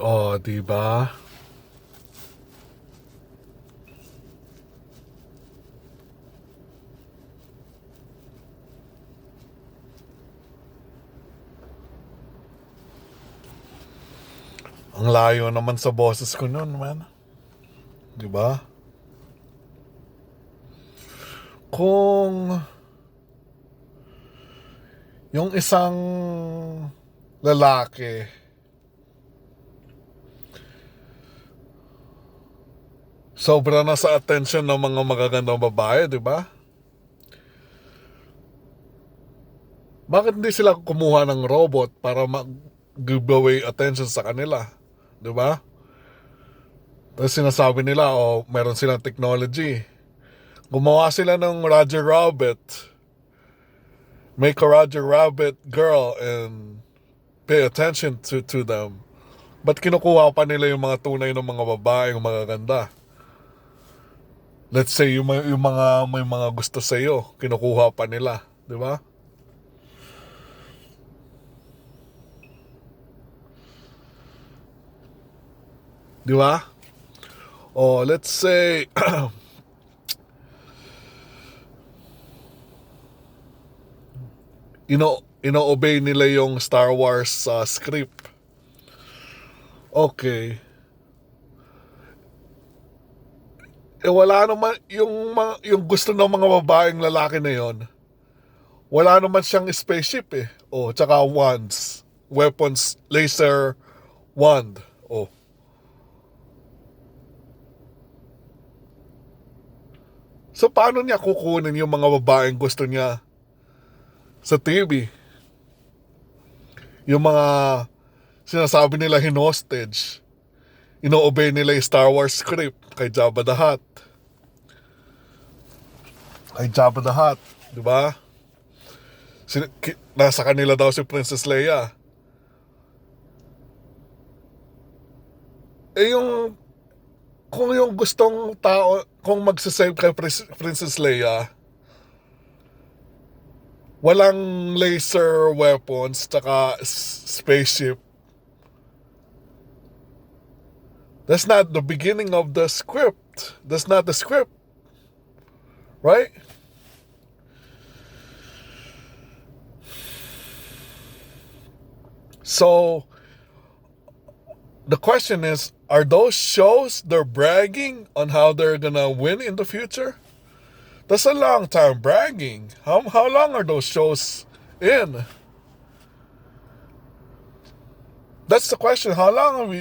Oh, di ba? Ang layo naman sa boses ko nun, man. Di ba? Kung yung isang lalaki sobra na sa attention ng mga magagandang babae, di ba? Bakit hindi sila kumuha ng robot para mag-give away attention sa kanila? Di ba? Tapos sinasabi nila, oh, meron silang technology. Gumawa sila ng Roger Rabbit. Make a Roger Rabbit girl and pay attention to them. Ba't kinukuha pa nila yung mga tunay ng mga babae, yung magaganda? Let's say, yung mga may mga gusto sa'yo, kinukuha pa nila. Di ba? Di ba? O, let's say, ino-obey nila yung Star Wars script. Okay. Wala naman, yung gusto ng mga babaeng lalaki na yon, wala naman siyang spaceship eh. Oh, tsaka wands. Weapons, laser, wand. Oh. So, paano niya kukunin yung mga babaeng gusto niya sa TV? Yung mga sinasabi nila hinostage. Ino-obey nila yung Star Wars script kay Jabba the Hutt. Kay Jabba the Hutt. Diba? Nasa kanila daw si Princess Leia. Eh yung, kung yung gustong tao, kung magsasave kay Princess Leia, walang laser weapons, tsaka spaceship, that's not the beginning of the script. That's not the script. Right? So, the question is, are those shows they're bragging on how they're gonna win in the future? That's a long time bragging. How long are those shows in? That's the question. How long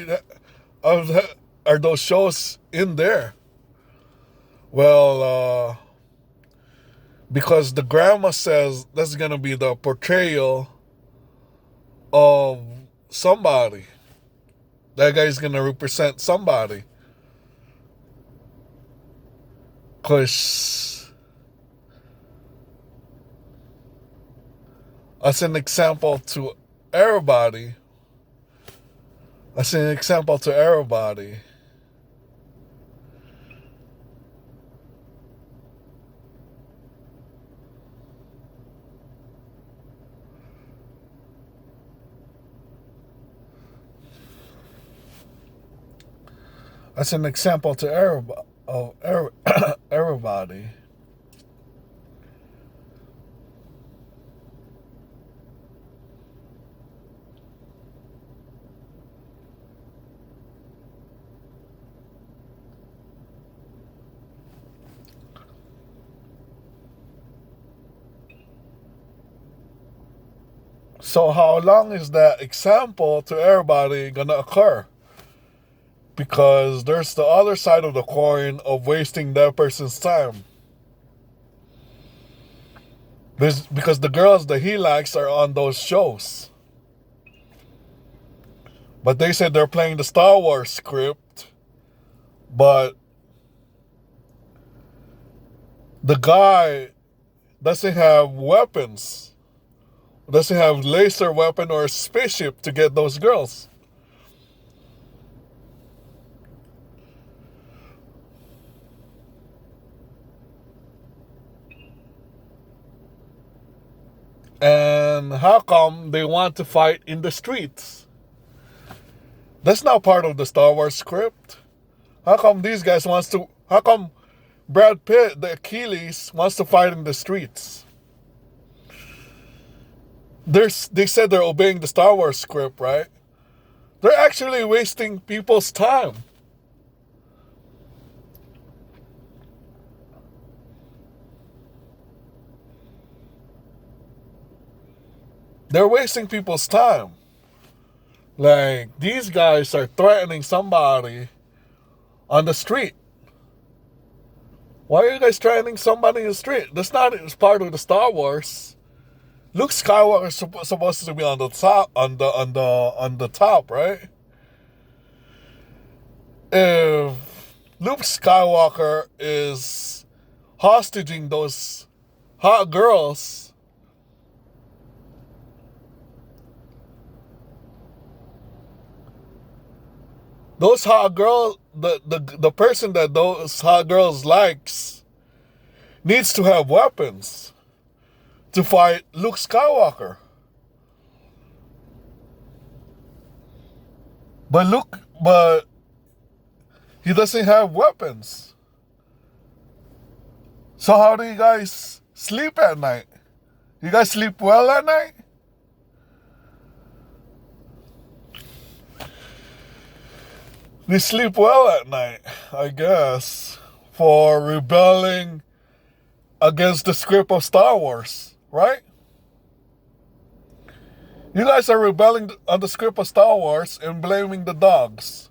are those shows in there? Well, because the grandma says that's gonna be the portrayal of somebody. That guy's gonna represent somebody. Cause as an example to everybody, as an example to everybody, as an example to everybody. So how long is that example to everybody gonna occur? Because there's the other side of the coin of wasting that person's time. Because the girls that he likes are on those shows. But they said they're playing the Star Wars script, but the guy doesn't have weapons, doesn't have laser weapon or a spaceship to get those girls. And how come they want to fight in the streets? That's not part of the Star Wars script. How come these guys wants to? How come Brad Pitt, the Achilles, wants to fight in the streets? They said they're obeying the Star Wars script, right? They're actually wasting people's time. They're wasting people's time. Like, these guys are threatening somebody on the street. Why are you guys threatening somebody in the street? That's not it's part of the Star Wars. Luke Skywalker is supposed to be on the top, on the top, right? If Luke Skywalker is hostaging those hot girls, those hot girls, the person that those hot girls likes needs to have weapons to fight Luke Skywalker. But he doesn't have weapons. So how do you guys sleep at night? You guys sleep well at night? They sleep well at night, I guess, for rebelling against the script of Star Wars, right? You guys are rebelling on the script of Star Wars and blaming the dogs.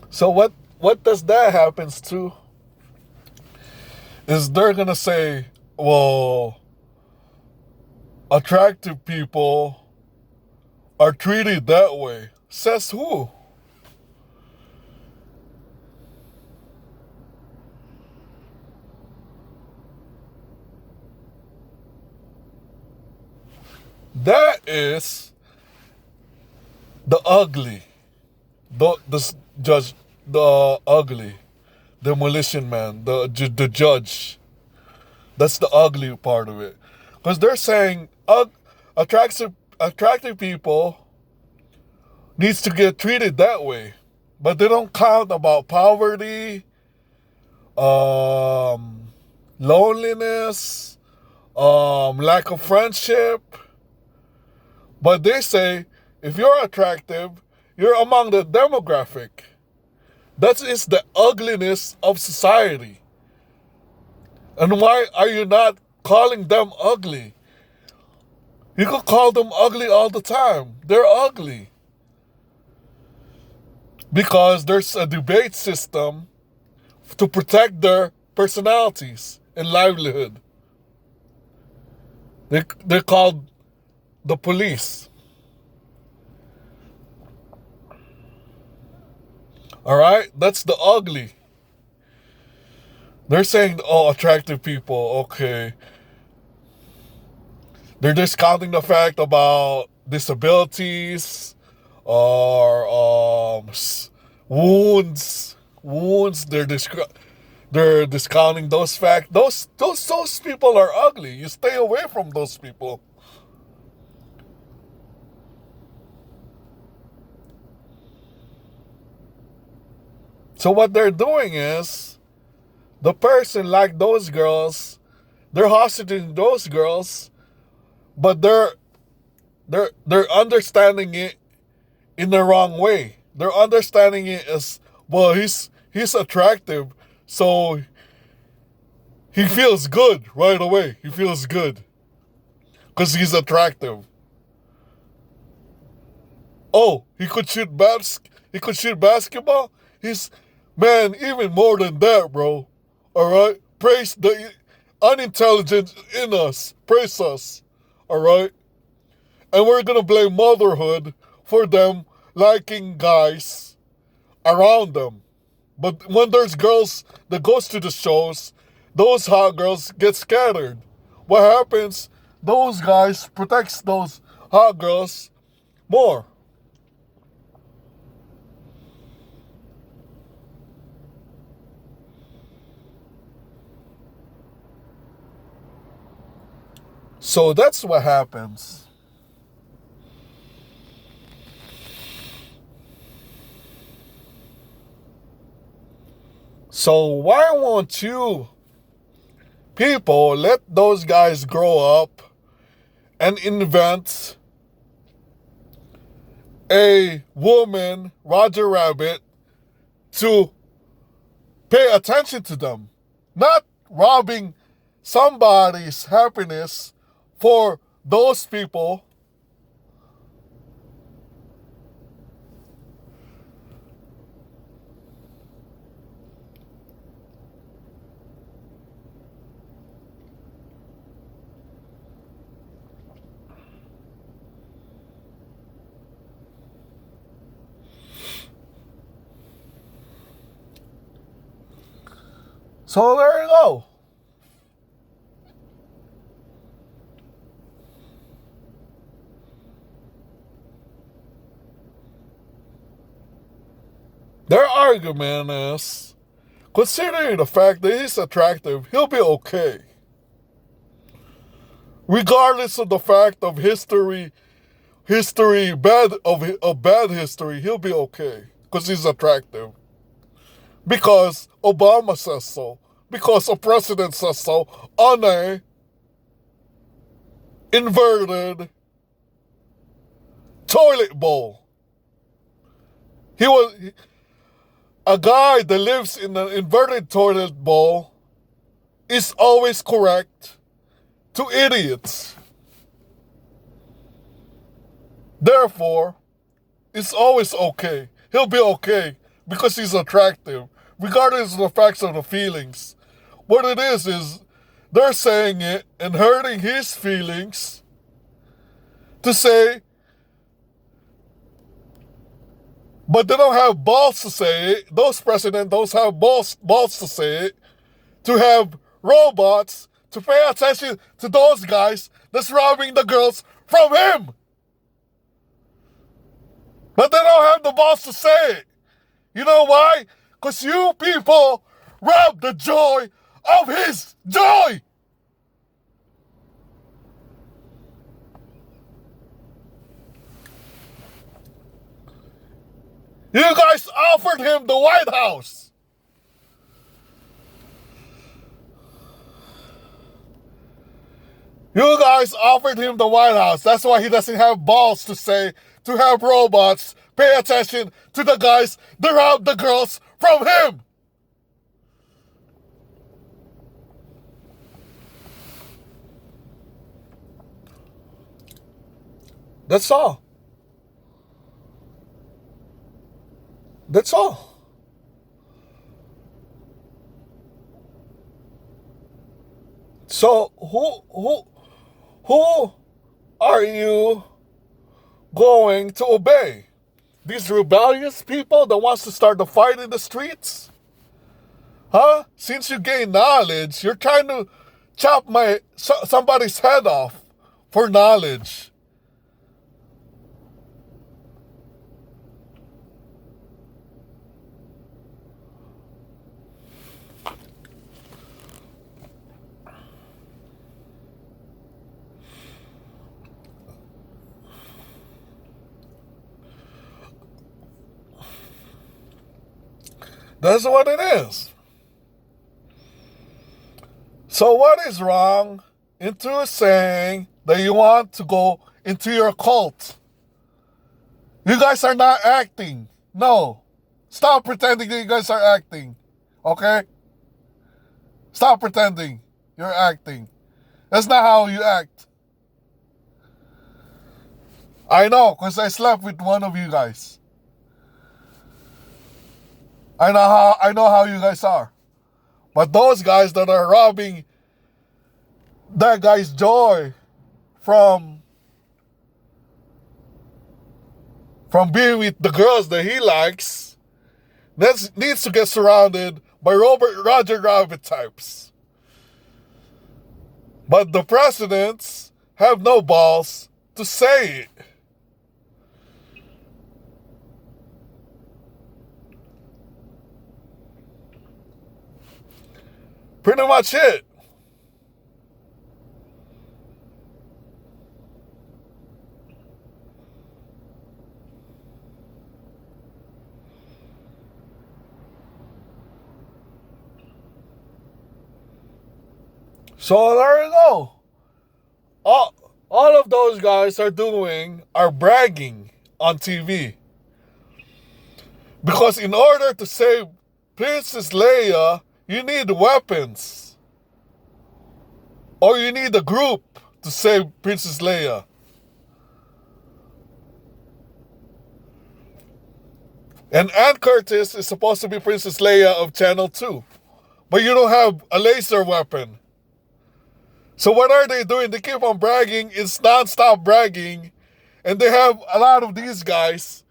So what does that happens to? Is they're gonna say, well, attractive people are treated that way. Says who? That is the ugly. The judge, the ugly, demolition man, the judge. That's the ugly part of it, because they're saying attractive people needs to get treated that way, but they don't count about poverty, loneliness, lack of friendship. But they say if you're attractive, you're among the demographic. That is the ugliness of society. And why are you not calling them ugly? You could call them ugly all the time. They're ugly. Because there's a debate system to protect their personalities and livelihood. They're called the police. All right? That's the ugly. They're saying, oh, attractive people, okay. They're discounting the fact about disabilities or wounds. They're discounting those facts. Those people are ugly. You stay away from those people. So what they're doing is, the person like those girls, they're hostaging those girls, but they're understanding it in the wrong way. They're understanding it as, well, he's attractive, so he feels good right away. He feels good because he's attractive. Oh, he could shoot basketball. Man, even more than that, bro. All right, praise the unintelligence in us. Praise us. All right, and we're gonna blame motherhood for them liking guys around them. But when there's girls that goes to the shows, those hot girls get scattered. What happens? Those guys protects those hot girls more. So that's what happens. So why won't you people let those guys grow up and invent a woman, Roger Rabbit, to pay attention to them, not robbing somebody's happiness for those people. So there you go. Their argument is, considering the fact that he's attractive, he'll be okay. Regardless of the fact of bad history, he'll be okay because he's attractive. Because Obama says so. Because a president says so on a inverted toilet bowl. A guy that lives in an inverted toilet bowl is always correct to idiots. Therefore, it's always okay. He'll be okay because he's attractive, regardless of the facts of the feelings. What it is they're saying it and hurting his feelings to say, but they don't have balls to say it. Those presidents don't have balls to say it. To have robots to pay attention to those guys that's robbing the girls from him. But they don't have the balls to say it. You know why? Because you people rob the joy of his joy. You guys offered him the White House. You guys offered him the White House. That's why he doesn't have balls to say, to have robots pay attention to the guys that rob the girls from him. That's all. That's all. So who are you going to obey? These rebellious people that wants to start the fight in the streets? Huh? Since you gain knowledge, you're trying to chop somebody's head off for knowledge. That's what it is. So what is wrong into saying that you want to go into your cult? You guys are not acting. No. Stop pretending that you guys are acting. Okay? Stop pretending you're acting. That's not how you act. I know, because I slept with one of you guys. I know how you guys are. But those guys that are robbing that guy's joy from being with the girls that he likes needs to get surrounded by Roger Rabbit types. But the presidents have no balls to say it. Pretty much it. So there you go. All of those guys are bragging on TV. Because in order to save Princess Leia, you need weapons. Or you need a group to save Princess Leia. And Ann Curtis is supposed to be Princess Leia of Channel 2. But you don't have a laser weapon. So what are they doing? They keep on bragging. It's non-stop bragging. And they have a lot of these guys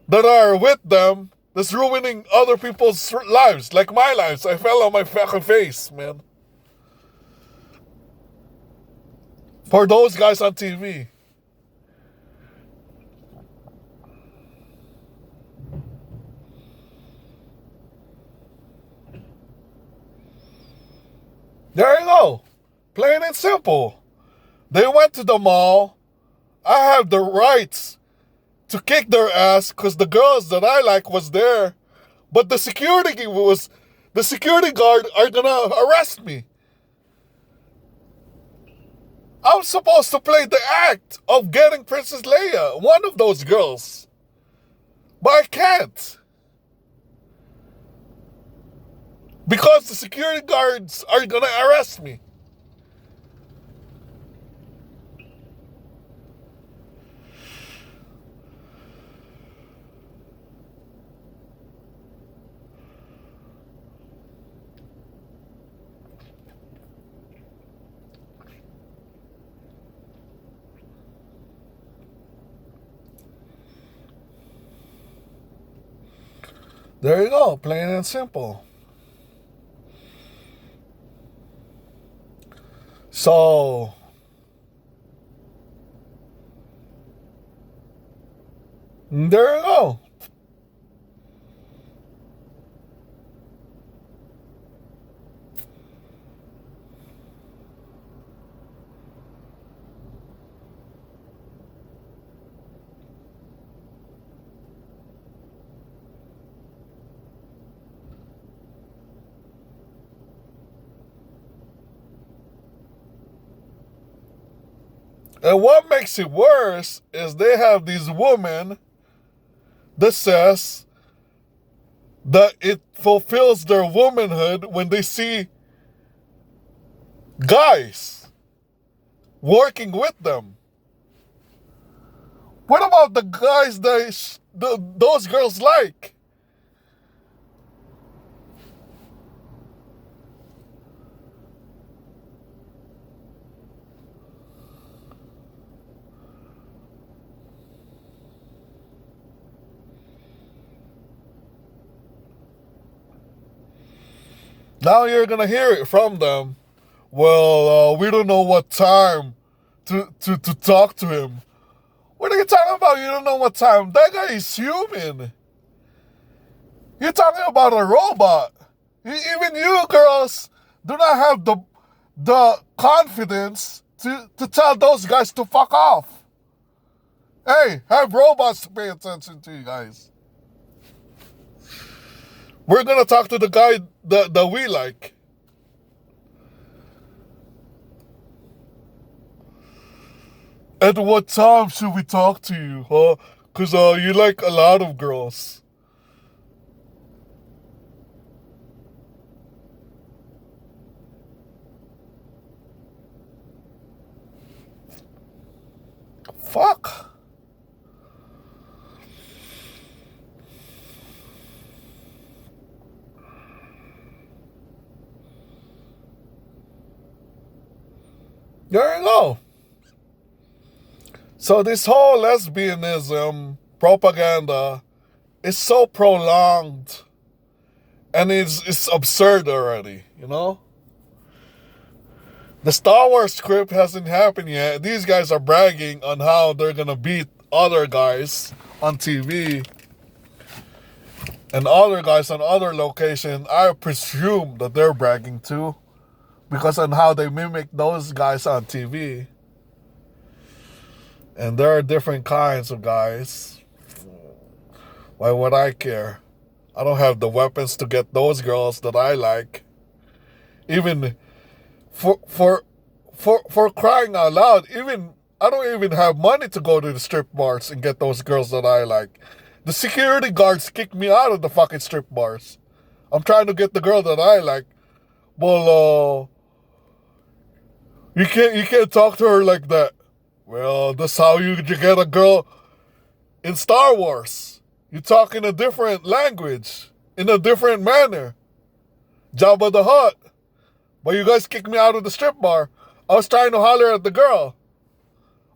that are with them that's ruining other people's lives. Like my lives. I fell on my fucking face, man. For those guys on TV. There you go. Plain and simple. They went to the mall. I have the rights to kick their ass because the girls that I like was there. But the security guard are gonna arrest me. I'm supposed to play the act of getting Princess Leia, one of those girls. But I can't. Because the security guards are gonna arrest me. There you go, plain and simple. So, there you go. And what makes it worse is they have these women that says that it fulfills their womanhood when they see guys working with them. What about the guys those girls like? Now you're gonna hear it from them. Well, we don't know what time to talk to him. What are you talking about? You don't know what time? That guy is human. You're talking about a robot. Even you girls do not have the confidence to tell those guys to fuck off. Hey, have robots to pay attention to you guys. We're gonna talk to the guy that we like. At what time should we talk to you, huh? Because you like a lot of girls. Fuck. There you go. So this whole lesbianism propaganda is so prolonged and it's absurd already, you know? The Star Wars script hasn't happened yet. These guys are bragging on how they're gonna beat other guys on TV. And other guys on other locations, I presume that they're bragging too. Because on how they mimic those guys on TV. And there are different kinds of guys. Why would I care? I don't have the weapons to get those girls that I like. Even For for crying out loud, even I don't even have money to go to the strip bars and get those girls that I like. The security guards kicked me out of the fucking strip bars. I'm trying to get the girl that I like. Well, you can't talk to her like that. Well, that's how you get a girl in Star Wars. You talk in a different language, in a different manner. Jabba the Hutt. But you guys kicked me out of the strip bar. I was trying to holler at the girl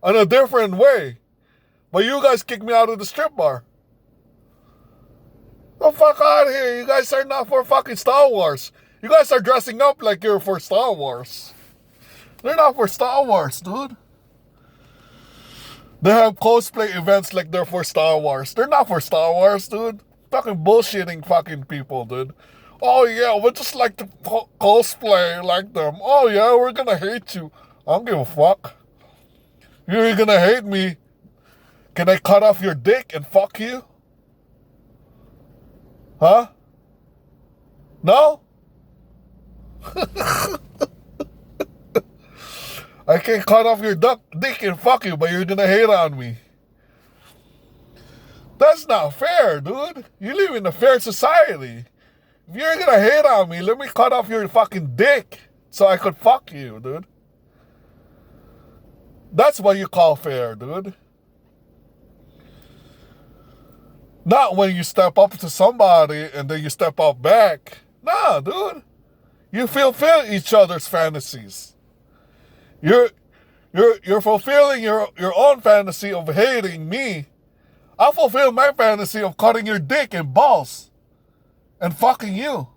in a different way. But you guys kicked me out of the strip bar. The fuck out of here. You guys are not for fucking Star Wars. You guys are dressing up like you're for Star Wars. They're not for Star Wars, dude. They have cosplay events like they're for Star Wars. They're not for Star Wars, dude. Fucking bullshitting fucking people, dude. Oh yeah, we just like to cosplay like them. Oh yeah, we're gonna hate you. I don't give a fuck. You're gonna hate me. Can I cut off your dick and fuck you? Huh? No? I can cut off your dick and fuck you, but you're gonna hate on me. That's not fair, dude. You live in a fair society. If you're gonna hate on me, let me cut off your fucking dick so I could fuck you, dude. That's what you call fair, dude. Not when you step up to somebody and then you step up back. Nah, dude. You fulfill each other's fantasies. You're fulfilling your own fantasy of hating me. I'll fulfill my fantasy of cutting your dick and balls and fucking you.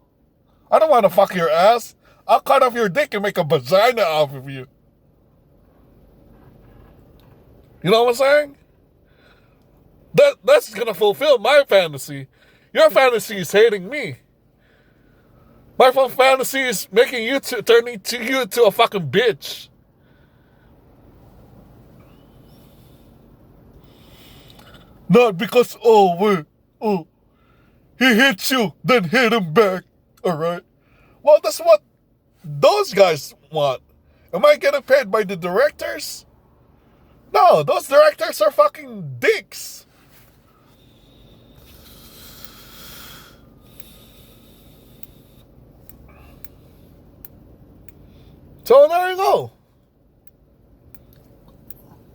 I don't want to fuck your ass. I'll cut off your dick and make a vagina off of you. You know what I'm saying? That's gonna fulfill my fantasy. Your fantasy is hating me. My fantasy is making you turning you to a fucking bitch. Not because, he hit you, then hit him back. Alright? Well, that's what those guys want. Am I getting paid by the directors? No, those directors are fucking dicks. So there you go.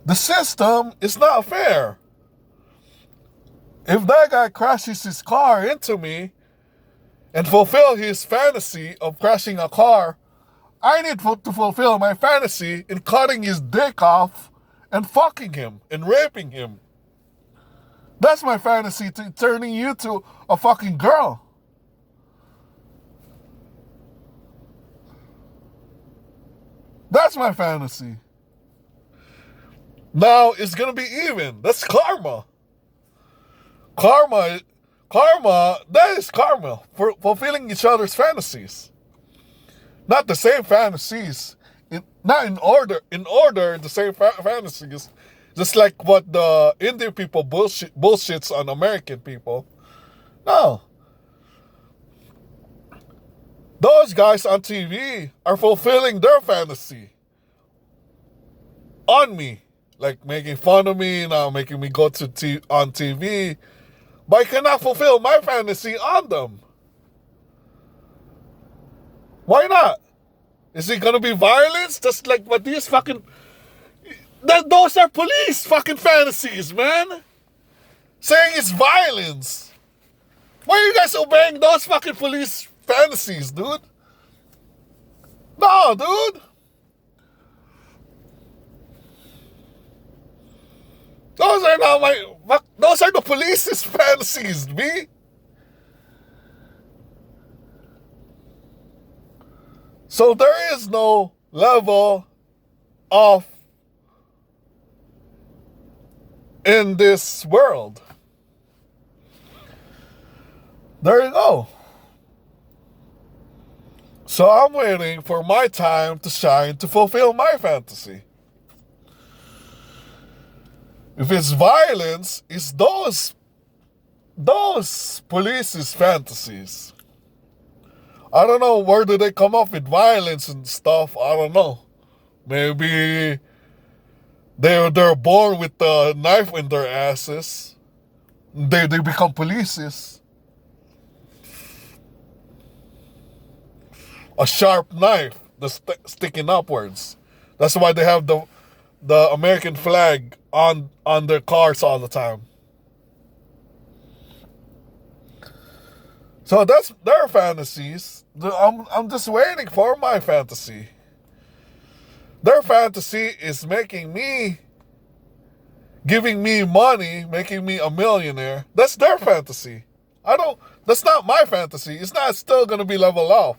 The system is not fair. If that guy crashes his car into me and fulfill his fantasy of crashing a car, I need to fulfill my fantasy in cutting his dick off and fucking him and raping him. That's my fantasy, to turning you to a fucking girl. That's my fantasy. Now it's gonna be even. That's karma. Karma, that is karma for fulfilling each other's fantasies. Not the same fantasies. Not in order, the same fantasies. Just like what the Indian people bullshits on American people. No. Those guys on TV are fulfilling their fantasy on me. Like making fun of me, now making me go on TV. But I cannot fulfill my fantasy on them. Why not? Is it gonna be violence? Just like what these fucking... Those are police fucking fantasies, man. Saying it's violence. Why are you guys obeying those fucking police fantasies, dude? No, dude. Those are not those are the police's fantasies, me. So there is no level of in this world. There you go. So I'm waiting for my time to shine to fulfill my fantasy. If it's violence, it's those police's fantasies. I don't know where do they come up with violence and stuff. I don't know. Maybe they're born with a knife in their asses. They become polices. A sharp knife that's sticking upwards. That's why they have the American flag on their cars all the time. So that's their fantasies. I'm just waiting for my fantasy. Their fantasy is giving me money, making me a millionaire. That's their fantasy. That's not my fantasy. It's not still going to be leveled off.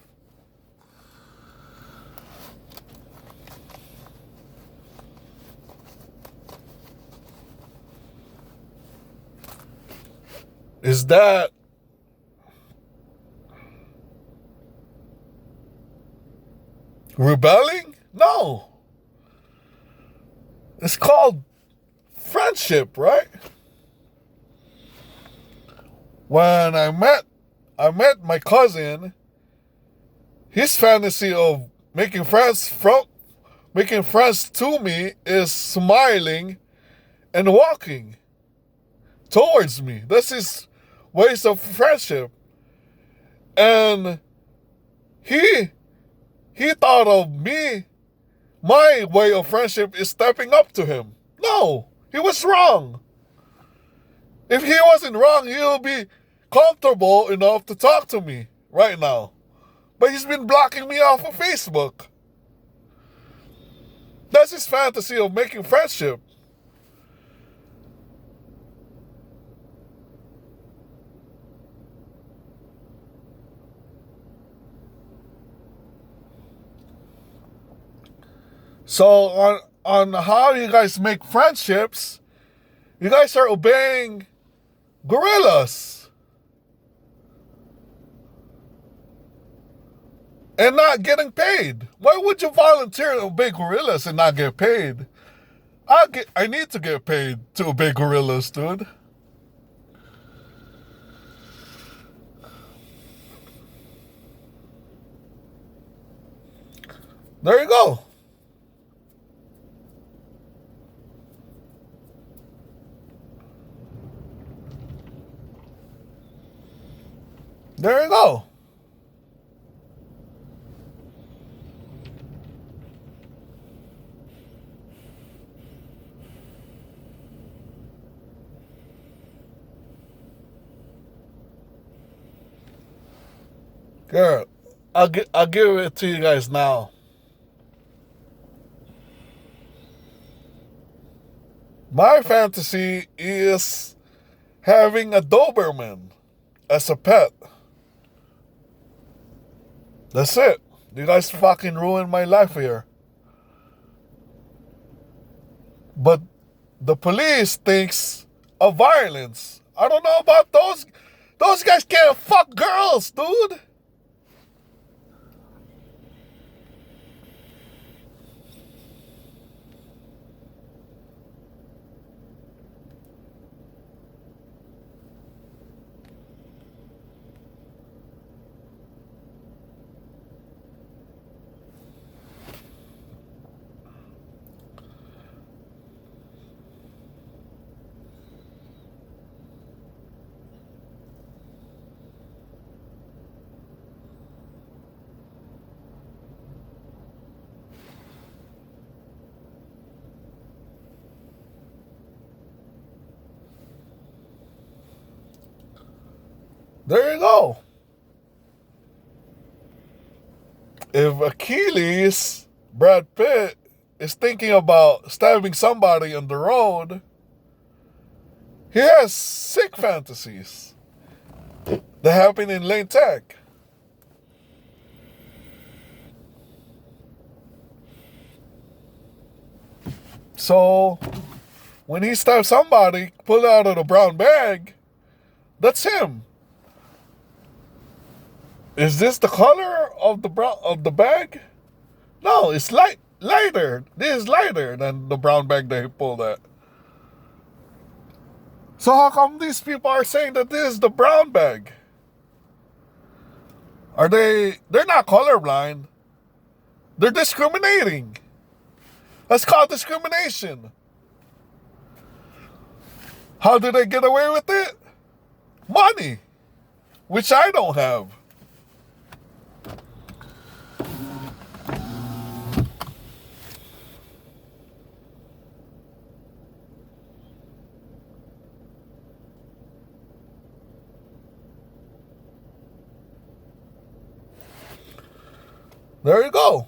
Is that rebelling? No. It's called friendship, right? When I met my cousin, his fantasy of making friends to me is smiling and walking towards me. That's his ways of friendship. And he thought of me, my way of friendship is stepping up to him. No, he was wrong. If he wasn't wrong, he'll be comfortable enough to talk to me right now. But he's been blocking me off of Facebook. That's his fantasy of making friendship. So on how you guys make friendships, you guys are obeying gorillas and not getting paid. Why would you volunteer to obey gorillas and not get paid? I need to get paid to obey gorillas, dude. There you go. There you go. Girl, I'll give it to you guys now. My fantasy is having a Doberman as a pet. That's it. You guys fucking ruined my life here. But the police thinks of violence. I don't know about those. Those guys can't fuck girls, dude. There you go. If Achilles, Brad Pitt, is thinking about stabbing somebody on the road, he has sick fantasies that happen in Lane Tech. So, when he stabs somebody, pull out of the brown bag, that's him. Is this the color of the bag? No, it's lighter. This is lighter than the brown bag that he pulled at. So how come these people are saying that this is the brown bag? They're not colorblind. They're discriminating. That's called discrimination. How do they get away with it? Money, which I don't have. There you go.